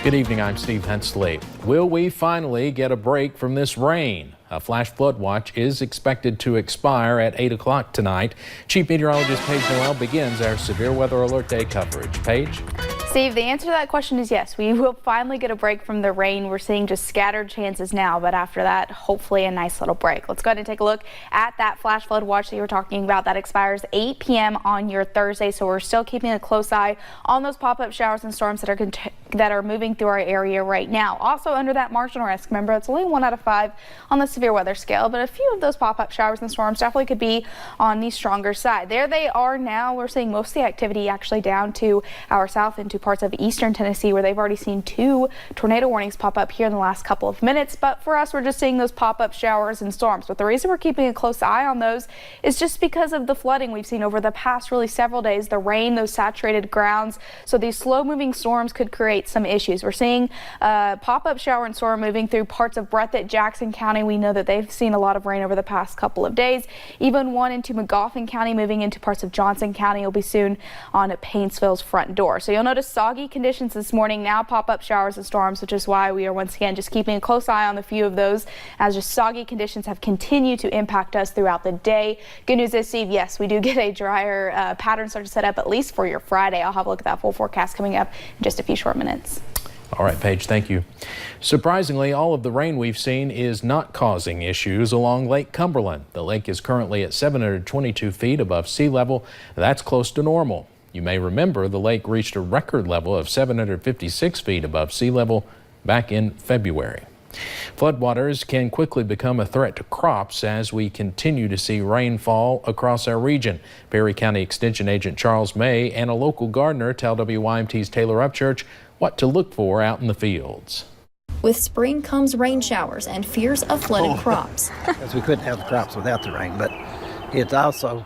Good evening, I'm Steve Hensley. Will we finally get a break from this rain? A flash flood watch is expected to expire at 8 o'clock tonight. Chief Meteorologist Paige Noel begins our Severe Weather Alert Day coverage. Paige? Steve, the answer to that question is yes. We will finally get a break from the rain. We're seeing just scattered chances now, but after that, hopefully a nice little break. Let's go ahead and take a look at that flash flood watch that you were talking about. That expires 8 p.m. on your Thursday, so we're still keeping a close eye on those pop-up showers and storms that are moving through our area right now. Also under that marginal risk, remember it's only 1 out of 5 on the severe weather scale, but a few of those pop-up showers and storms definitely could be on the stronger side. There they are now. We're seeing most of the activity actually down to our south into parts of eastern Tennessee, where they've already seen 2 tornado warnings pop up here in the last couple of minutes. But for us, we're just seeing those pop-up showers and storms. But the reason we're keeping a close eye on those is just because of the flooding we've seen over the past really several days, the rain, those saturated grounds. So these slow-moving storms could create some issues. We're seeing pop-up shower and storm moving through parts of Breathitt, Jackson County. We know that they've seen a lot of rain over the past couple of days. Even one into Magoffin County, moving into parts of Johnson County. Will be soon on Paintsville's front door. So you'll notice soggy conditions this morning, now pop-up showers and storms, which is why we are once again just keeping a close eye on the few of those, as just soggy conditions have continued to impact us throughout the day. Good news is, Steve, yes, we do get a drier pattern start to set up, at least for your Friday. I'll have a look at that full forecast coming up in just a few short minutes. All right, Paige, thank you. Surprisingly, all of the rain we've seen is not causing issues along Lake Cumberland. The lake is currently at 722 feet above sea level. That's close to normal. You may remember the lake reached a record level of 756 feet above sea level back in February. Floodwaters can quickly become a threat to crops as we continue to see rainfall across our region. Perry County Extension Agent Charles May and a local gardener tell WYMT's Taylor Upchurch what to look for out in the fields. With spring comes rain showers and fears of flooded crops. Because we couldn't have the crops without the rain, but it also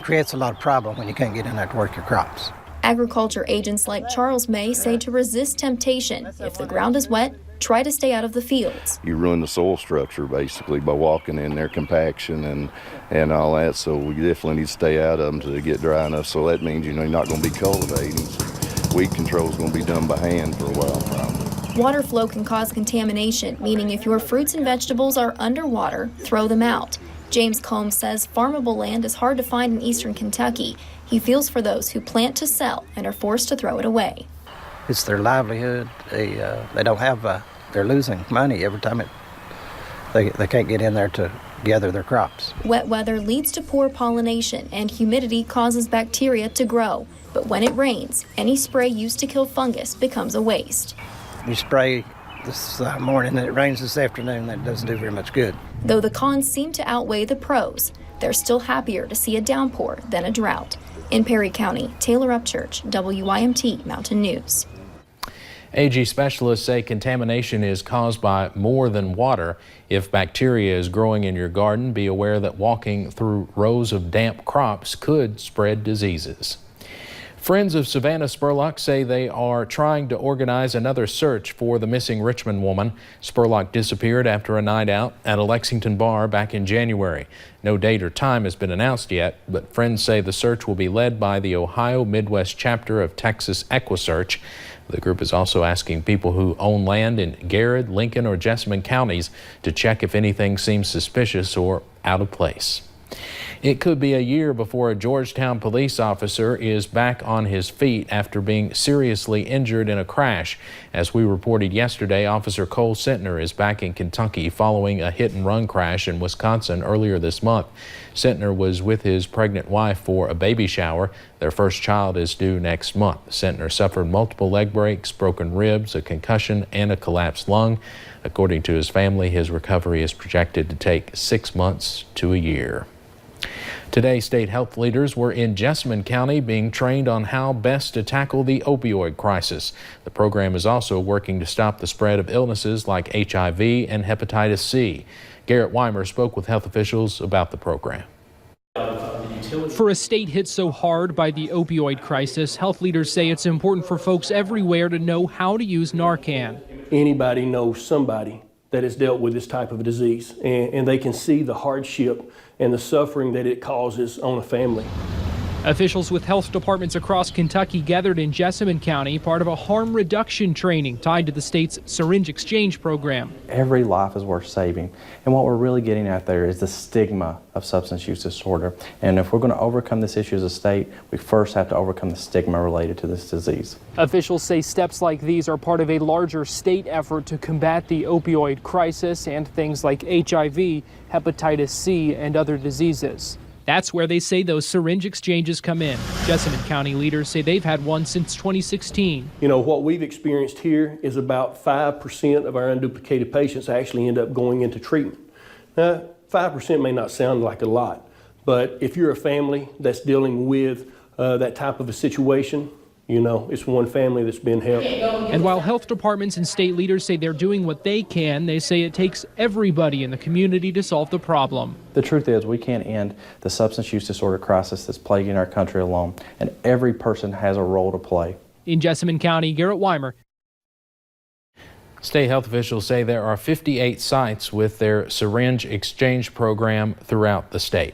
creates a lot of problem when you can't get in there to work your crops. Agriculture agents like Charles May say to resist temptation. If the ground is wet, try to stay out of the fields. You ruin the soil structure basically by walking in there, compaction and all that, so we definitely need to stay out of them to get dry enough. So that means, you're not going to be cultivating. So weed control is going to be done by hand for a while probably. Water flow can cause contamination, meaning if your fruits and vegetables are underwater, throw them out. James Combs says farmable land is hard to find in eastern Kentucky. He feels for those who plant to sell and are forced to throw it away. It's their livelihood. They don't have. They're losing money every time they can't get in there to gather their crops. Wet weather leads to poor pollination, and humidity causes bacteria to grow. But when it rains, any spray used to kill fungus becomes a waste. You spray this morning and it rains this afternoon. That doesn't do very much good. Though the cons seem to outweigh the pros, they're still happier to see a downpour than a drought. In Perry County, Taylor Upchurch, WYMT Mountain News. AG specialists say contamination is caused by more than water. If bacteria is growing in your garden, be aware that walking through rows of damp crops could spread diseases. Friends of Savannah Spurlock say they are trying to organize another search for the missing Richmond woman. Spurlock disappeared after a night out at a Lexington bar back in January. No date or time has been announced yet, but friends say the search will be led by the Ohio Midwest chapter of Texas EquiSearch. The group is also asking people who own land in Garrett, Lincoln, or Jessamine counties to check if anything seems suspicious or out of place. It could be a year before a Georgetown police officer is back on his feet after being seriously injured in a crash. As we reported yesterday, Officer Cole Sentner is back in Kentucky following a hit-and-run crash in Wisconsin earlier this month. Sentner was with his pregnant wife for a baby shower. Their first child is due next month. Sentner suffered multiple leg breaks, broken ribs, a concussion, and a collapsed lung. According to his family, his recovery is projected to take 6 months to a year. Today, state health leaders were in Jessamine County being trained on how best to tackle the opioid crisis. The program is also working to stop the spread of illnesses like HIV and hepatitis C. Garrett Weimer spoke with health officials about the program. For a state hit so hard by the opioid crisis, health leaders say it's important for folks everywhere to know how to use Narcan. Anybody knows somebody that has dealt with this type of disease, and they can see the hardship and the suffering that it causes on a family. Officials with health departments across Kentucky gathered in Jessamine County, part of a harm reduction training tied to the state's syringe exchange program. Every life is worth saving, and what we're really getting at there is the stigma of substance use disorder. And if we're going to overcome this issue as a state, we first have to overcome the stigma related to this disease. Officials say steps like these are part of a larger state effort to combat the opioid crisis and things like HIV, hepatitis C, and other diseases. That's where they say those syringe exchanges come in. Jessamine County leaders say they've had one since 2016. You know, what we've experienced here is about 5% of our unduplicated patients actually end up going into treatment. Now, 5% may not sound like a lot, but if you're a family that's dealing with that type of a situation, you know, it's one family that's been helped. And while health departments and state leaders say they're doing what they can, they say it takes everybody in the community to solve the problem. The truth is we can't end the substance use disorder crisis that's plaguing our country alone, and every person has a role to play. In Jessamine County, Garrett Weimer. State health officials say there are 58 sites with their syringe exchange program throughout the state.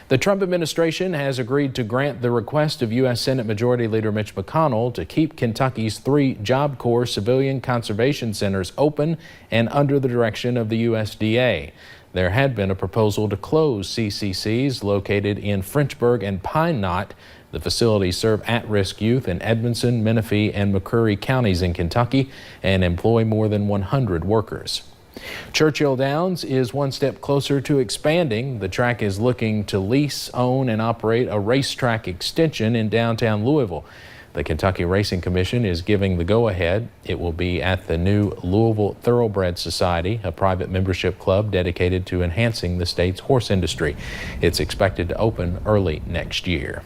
The Trump administration has agreed to grant the request of U.S. Senate Majority Leader Mitch McConnell to keep Kentucky's 3 Job Corps civilian conservation centers open and under the direction of the USDA. There had been a proposal to close CCCs located in Frenchburg and Pine Knot. The facilities serve at-risk youth in Edmonson, Menifee, and McCreary counties in Kentucky and employ more than 100 workers. Churchill Downs is one step closer to expanding. The track is looking to lease, own, and operate a racetrack extension in downtown Louisville. The Kentucky Racing Commission is giving the go-ahead. It will be at the new Louisville Thoroughbred Society, a private membership club dedicated to enhancing the state's horse industry. It's expected to open early next year.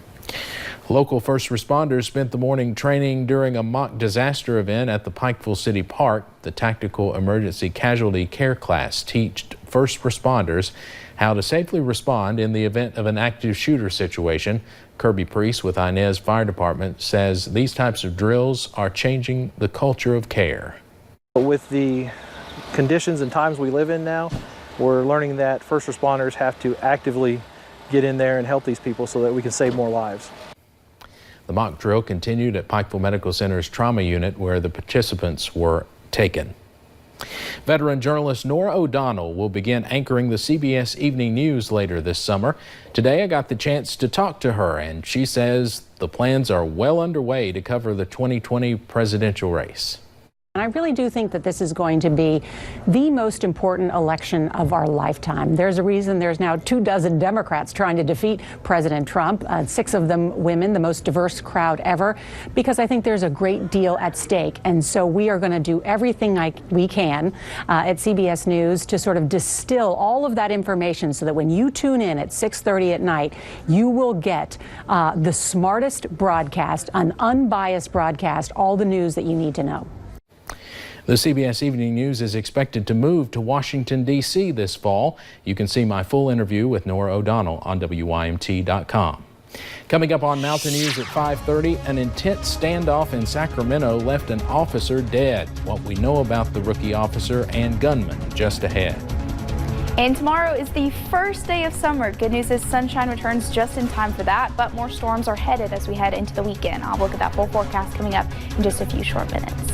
Local first responders spent the morning training during a mock disaster event at the Pikeville City Park. The Tactical Emergency Casualty Care class teached first responders how to safely respond in the event of an active shooter situation. Kirby Priest with Inez Fire Department says these types of drills are changing the culture of care. With the conditions and times we live in now, we're learning that first responders have to actively get in there and help these people so that we can save more lives. The mock drill continued at Pikeville Medical Center's trauma unit where the participants were taken. Veteran journalist Nora O'Donnell will begin anchoring the CBS Evening News later this summer. Today I got the chance to talk to her, and she says the plans are well underway to cover the 2020 presidential race. I really do think that this is going to be the most important election of our lifetime. There's a reason there's now 24 Democrats trying to defeat President Trump, 6 of them women, the most diverse crowd ever, because I think there's a great deal at stake. And so we are going to do everything we can at CBS News to sort of distill all of that information so that when you tune in at 6:30 at night, you will get the smartest broadcast, an unbiased broadcast, all the news that you need to know. The CBS Evening News is expected to move to Washington, D.C. this fall. You can see my full interview with Nora O'Donnell on WYMT.com. Coming up on Mountain News at 5:30, an intense standoff in Sacramento left an officer dead. What we know about the rookie officer and gunman just ahead. And tomorrow is the first day of summer. Good news is sunshine returns just in time for that, but more storms are headed as we head into the weekend. I'll look at that full forecast coming up in just a few short minutes.